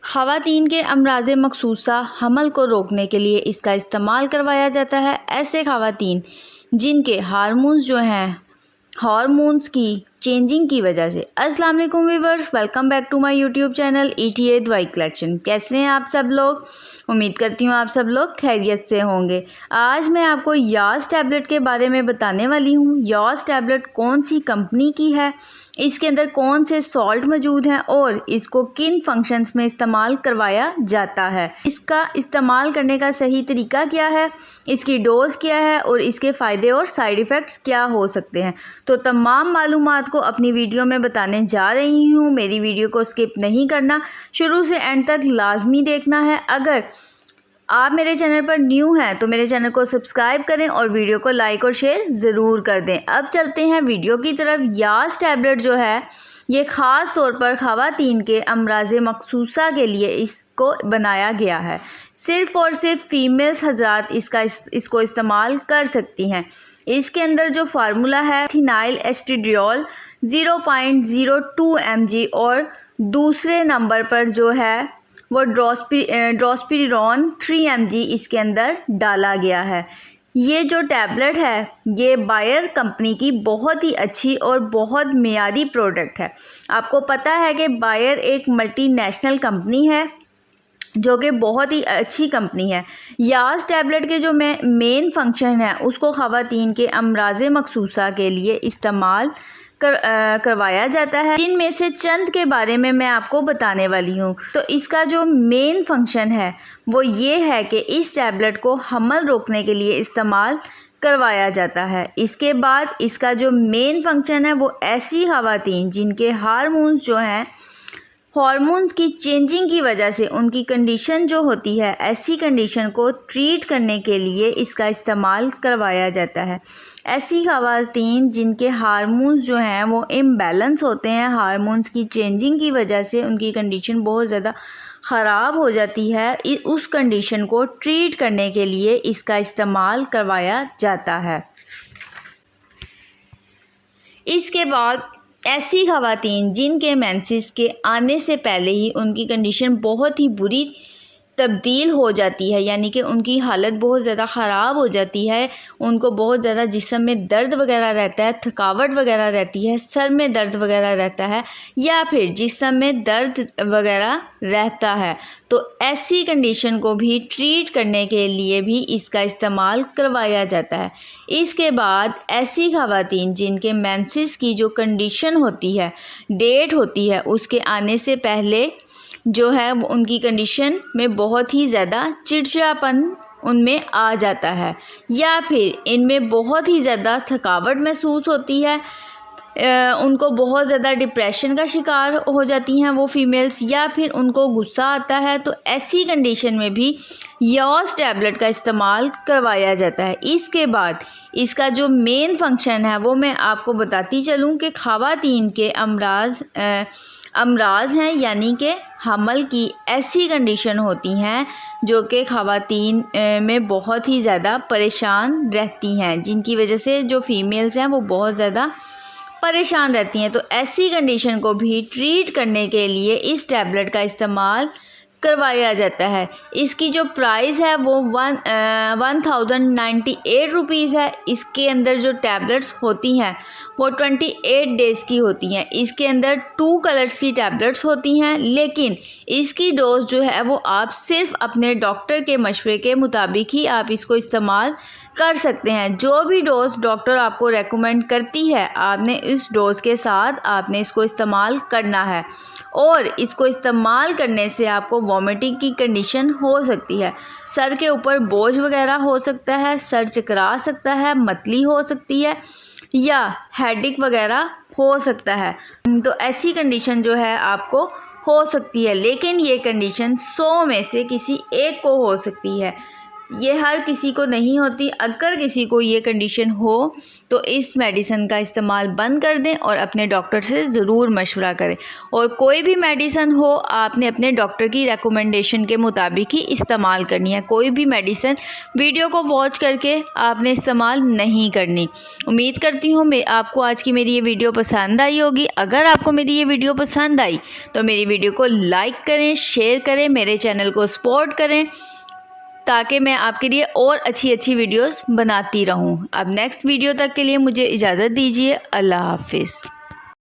ख़वातीन के अमराज़ मखसूसा हमल को रोकने के लिए इसका इस्तेमाल करवाया जाता है। ऐसे ख़वातीन जिनके हार्मोन्स की चेंजिंग की वजह से। अस्सलाम वालेकुम viewers, welcome back to my YouTube channel ETA दवाई कलेक्शन। कैसे हैं आप सब लोग? उम्मीद करती हूँ आप सब लोग खैरियत से होंगे। आज मैं आपको यास टैबलेट के बारे में बताने वाली हूँ। यास टैबलेट कौन सी कंपनी की है, इसके अंदर कौन से सॉल्ट मौजूद हैं और इसको किन फंक्शंस में इस्तेमाल करवाया जाता है, इसका इस्तेमाल करने का सही तरीका क्या है, इसकी डोज क्या है और इसके फ़ायदे और साइड इफ़ेक्ट्स क्या हो सकते हैं। तो तमाम मालूमात को अपनी वीडियो में बताने जा रही हूँ। मेरी वीडियो को स्किप नहीं करना, शुरू से एंड तक लाजमी देखना है। अगर आप मेरे चैनल पर न्यू हैं तो मेरे चैनल को सब्सक्राइब करें और वीडियो को लाइक और शेयर ज़रूर कर दें। अब चलते हैं वीडियो की तरफ। यास टैबलेट जो है ये ख़ास तौर पर ख़वातीन के अमराज़ मखसूसा के लिए इसको बनाया गया है। सिर्फ़ और सिर्फ फीमेल्स हज़रात इसको इस्तेमाल कर सकती हैं। इसके अंदर जो फार्मूला है फिनाइल एस्ट्रेडियोल 0.02 mg और दूसरे नंबर पर जो है वो ड्रोस्पिरिडोन 3 mg इसके अंदर डाला गया है। ये जो टैबलेट है ये बायर कंपनी की बहुत ही अच्छी और बहुत मियारी प्रोडक्ट है। आपको पता है कि बायर एक मल्टीनेशनल कंपनी है जो कि बहुत ही अच्छी कंपनी है। यास टैबलेट के जो मेन फंक्शन है उसको ख़वातीन के अमराज़ मखसूसा के लिए इस्तेमाल करवाया जाता है, जिनमें से चंद के बारे में मैं आपको बताने वाली हूँ। तो इसका जो मेन फंक्शन है वो ये है कि इस टैबलेट को हमल रोकने के लिए इस्तेमाल करवाया जाता है। इसके बाद इसका जो मेन फंक्शन है वो ऐसी ख़वातीन जिनके हार्मोन्स की चेंजिंग की वजह से उनकी कंडीशन जो होती है, ऐसी कंडीशन को ट्रीट करने के लिए इसका इस्तेमाल करवाया जाता है। ऐसी ख़वातीन जिनके हार्मोन्स जो हैं वो इम्बैलेंस होते हैं, हार्मोन्स की चेंजिंग की वजह से उनकी कंडीशन बहुत ज़्यादा ख़राब हो जाती है, उस कंडीशन को ट्रीट करने के लिए इसका इस्तेमाल करवाया जाता है। इसके बाद ऐसी ख़वातीन जिनके मेंसेस के आने से पहले ही उनकी कंडीशन बहुत ही बुरी तब्दील हो जाती है, यानी कि उनकी हालत बहुत ज़्यादा ख़राब हो जाती है, उनको बहुत ज़्यादा जिस्म में दर्द वगैरह रहता है, थकावट वगैरह रहती है, सर में दर्द वगैरह रहता है या फिर जिस्म में दर्द वगैरह रहता है, तो ऐसी कंडीशन को भी ट्रीट करने के लिए भी इसका इस्तेमाल करवाया जाता है। इसके बाद ऐसी ख़वातीन जिनके मेंसेस की जो कंडीशन होती है, डेट होती है, उसके आने से पहले जो है वो उनकी कंडीशन में बहुत ही ज़्यादा चिड़चिड़ापन उनमें आ जाता है या फिर इनमें बहुत ही ज़्यादा थकावट महसूस होती है, उनको बहुत ज़्यादा डिप्रेशन का शिकार हो जाती हैं वो फीमेल्स, या फिर उनको गुस्सा आता है, तो ऐसी कंडीशन में भी यास टैबलेट का इस्तेमाल करवाया जाता है। इसके बाद इसका जो मेन फंक्शन है वो मैं आपको बताती चलूँ कि ख़वातीन के अमराज हैं, यानी कि हमल की ऐसी कंडीशन होती हैं जो कि ख़वातीन में बहुत ही ज़्यादा परेशान रहती हैं, जिनकी वजह से जो फीमेल्स हैं वो बहुत ज़्यादा परेशान रहती हैं। तो ऐसी कंडीशन को भी ट्रीट करने के लिए इस टैबलेट का इस्तेमाल करवाया जाता है। इसकी जो प्राइस है वो 1098 रुपीज़ है। इसके अंदर जो टैबलेट्स होती हैं वो 28 डेज़ की होती हैं। इसके अंदर 2 कलर्स की टैबलेट्स होती हैं, लेकिन इसकी डोज जो है वो आप सिर्फ अपने डॉक्टर के मशवरे के मुताबिक ही आप इसको इस्तेमाल कर सकते हैं। जो भी डोज डॉक्टर आपको रेकमेंड करती है, आपने इस डोज के साथ आपने इसको इस्तेमाल करना है और इसको इस्तेमाल करने से आपको वॉमिटिंग की कंडीशन हो सकती है, सर के ऊपर बोझ वगैरह हो सकता है, सर चकरा सकता है, मतली हो सकती है या हेडेक वगैरह हो सकता है। तो ऐसी कंडीशन जो है आपको हो सकती है, लेकिन ये कंडीशन 100 में से किसी एक को हो सकती है। ये हर किसी को नहीं होती। अगर किसी को ये कंडीशन हो तो इस मेडिसिन का इस्तेमाल बंद कर दें और अपने डॉक्टर से ज़रूर मशवरा करें। और कोई भी मेडिसिन हो आपने अपने डॉक्टर की रिकमेंडेशन के मुताबिक ही इस्तेमाल करनी है। कोई भी मेडिसिन वीडियो को वॉच करके आपने इस्तेमाल नहीं करनी। उम्मीद करती हूँ आपको आज की मेरी ये वीडियो पसंद आई होगी। अगर आपको मेरी ये वीडियो पसंद आई तो मेरी वीडियो को लाइक करें, शेयर करें, मेरे चैनल को सपोर्ट करें ताकि मैं आपके लिए और अच्छी वीडियोस बनाती रहूं। अब नेक्स्ट वीडियो तक के लिए मुझे इजाज़त दीजिए। अल्लाह हाफिज़।